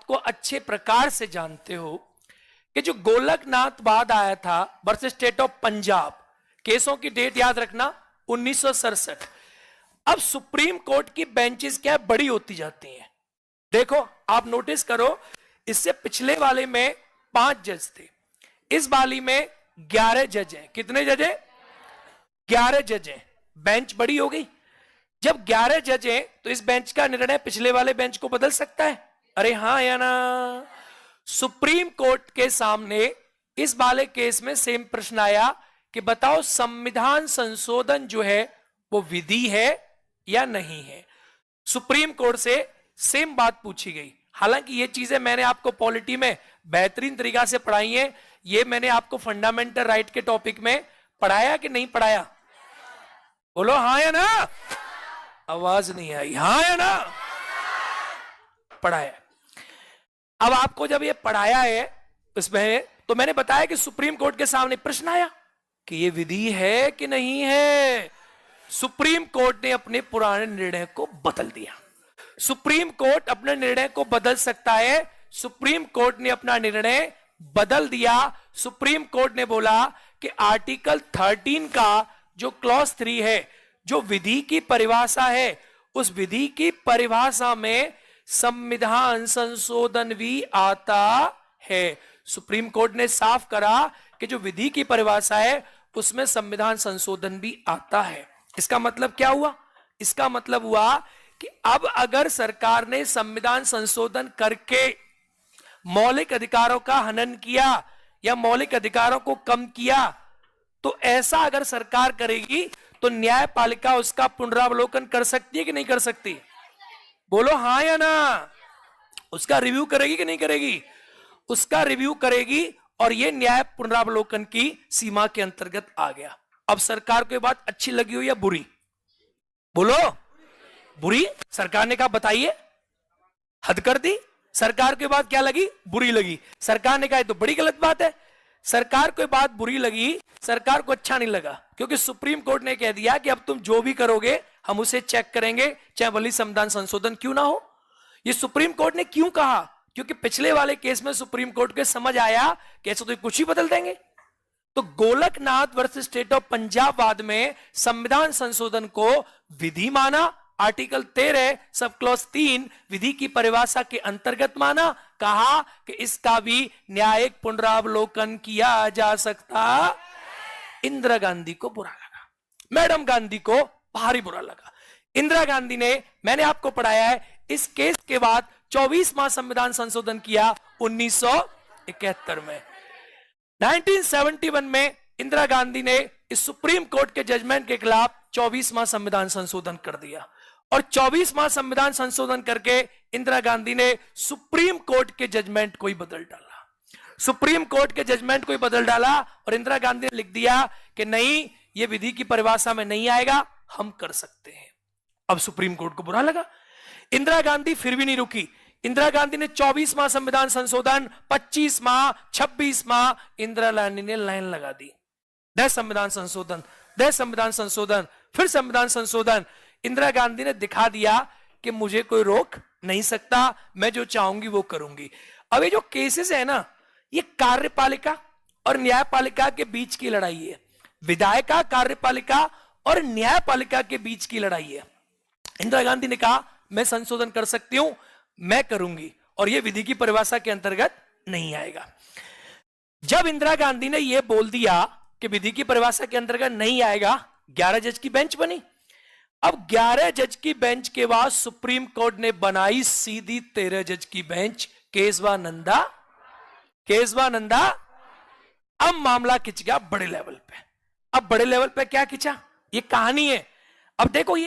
को अच्छे प्रकार से जानते हो कि जो गोलकनाथ वाद आया था वर्सेस स्टेट ऑफ पंजाब, केसों की डेट याद रखना 1967। अब सुप्रीम कोर्ट की बेंचेस क्या बड़ी होती जाती हैं। देखो आप नोटिस करो, इससे पिछले वाले में 5 जज थे, इस वाली में 11 जज हैं। कितने जज हैं? 11 जज हैं। बेंच बड़ी हो गई। जब 11 जज हैं तो इस बेंच का निर्णय पिछले वाले बेंच को बदल सकता है? अरे हां या ना? सुप्रीम कोर्ट के सामने इस वाले केस में सेम प्रश्न आया कि बताओ संविधान संशोधन जो है वो विधि है या नहीं है। सुप्रीम कोर्ट से सेम बात पूछी गई। हालांकि ये चीजें मैंने आपको पॉलिटी में बेहतरीन तरीका से पढ़ाई है। ये मैंने आपको फंडामेंटल राइट के टॉपिक में पढ़ाया कि नहीं पढ़ाया? बोलो हाँ या ना? आवाज नहीं आई। हाँ या ना? पढ़ाया। अब आपको जब ये पढ़ाया है इसमें, तो मैंने बताया कि सुप्रीम कोर्ट के सामने प्रश्न आया कि ये विधि है कि नहीं है। सुप्रीम कोर्ट ने अपने पुराने निर्णय को बदल दिया। सुप्रीम कोर्ट अपने निर्णय को बदल सकता है। सुप्रीम कोर्ट ने अपना निर्णय बदल दिया। सुप्रीम कोर्ट ने बोला कि आर्टिकल 13 का जो क्लॉज 3 है, जो विधि की परिभाषा है, उस विधि की परिभाषा में संविधान संशोधन भी आता है। सुप्रीम कोर्ट ने साफ करा कि जो विधि की परिभाषा है उसमें संविधान संशोधन भी आता है। इसका मतलब क्या हुआ? इसका मतलब हुआ कि अब अगर सरकार ने संविधान संशोधन करके मौलिक अधिकारों का हनन किया या मौलिक अधिकारों को कम किया, तो ऐसा अगर सरकार करेगी तो न्यायपालिका उसका पुनरावलोकन कर सकती है कि नहीं कर सकती? बोलो हाँ या ना? उसका रिव्यू करेगी कि नहीं करेगी? उसका रिव्यू करेगी और यह न्याय पुनरावलोकन की सीमा के अंतर्गत आ गया। अब सरकार को यह बात अच्छी लगी हो या बुरी? बोलो बुरी। सरकार ने कहा बताइए, हद कर दी। सरकार के बाद क्या लगी? बुरी लगी। सरकार ने कहा तो बड़ी गलत बात है। सरकार को बात बुरी लगी, सरकार को अच्छा नहीं लगा, क्योंकि सुप्रीम कोर्ट ने कह दिया कि अब तुम जो भी करोगे हम उसे चेक करेंगे, चाहे भले संविधान संशोधन क्यों ना हो। ये सुप्रीम कोर्ट ने क्यों कहा? क्योंकि पिछले वाले केस में सुप्रीम कोर्ट को समझ आया कि ऐसा तो कुछ ही बदल देंगे। तो Golaknath versus state of Punjab वाद में संविधान संशोधन को विधि माना, आर्टिकल 13 सब क्लॉज 3 विधि की परिभाषा के अंतर्गत माना, कहा कि इसका भी न्यायिक पुनरावलोकन किया जा सकता। इंदिरा गांधी को बुरा लगा, मैडम गांधी को भारी बुरा लगा। इंदिरा गांधी ने, मैंने आपको पढ़ाया है, इस केस के बाद 24वां संविधान संशोधन किया 1971 में। 1971 में इंदिरा गांधी ने इस सुप्रीम कोर्ट के जजमेंट के खिलाफ 24वां संविधान संशोधन कर दिया और 24वां संविधान संशोधन करके इंदिरा गांधी ने सुप्रीम कोर्ट के जजमेंट को ही बदल डाला। सुप्रीम कोर्ट के जजमेंट को ही बदल डाला और इंदिरा गांधी ने लिख दिया कि नहीं, ये विधि की परिभाषा में नहीं आएगा, हम कर सकते हैं। अब सुप्रीम कोर्ट को बुरा लगा। इंदिरा गांधी फिर भी नहीं रुकी। इंदिरा गांधी ने 24वां संविधान संशोधन, 25वां, 26वां, इंदिरा गांधी ने लाइन लगा दी। दे संविधान संशोधन, दे संविधान संशोधन, फिर संविधान संशोधन। इंदिरा गांधी ने दिखा दिया कि मुझे कोई रोक नहीं सकता, मैं जो चाहूंगी वो करूंगी। अब ये जो केसेस है ना, ये कार्यपालिका और न्यायपालिका के बीच की लड़ाई है। विधायिका, कार्यपालिका और न्यायपालिका के बीच की लड़ाई है। इंदिरा गांधी ने कहा मैं संशोधन कर सकती हूं, मैं करूंगी, और यह विधि की परिभाषा के अंतर्गत नहीं आएगा। जब इंदिरा गांधी ने यह बोल दिया कि विधि की परिभाषा के अंतर्गत नहीं आएगा, 11 जज की बेंच बनी। अब 11 जज की बेंच के बाद सुप्रीम कोर्ट ने बनाई सीधी 13 जज की बेंच, केशवानंदा। केशवानंदा। अब मामला खिंच गया बड़े लेवल पे। अब बड़े लेवल पे क्या खिंचा, ये कहानी है। अब देखो ये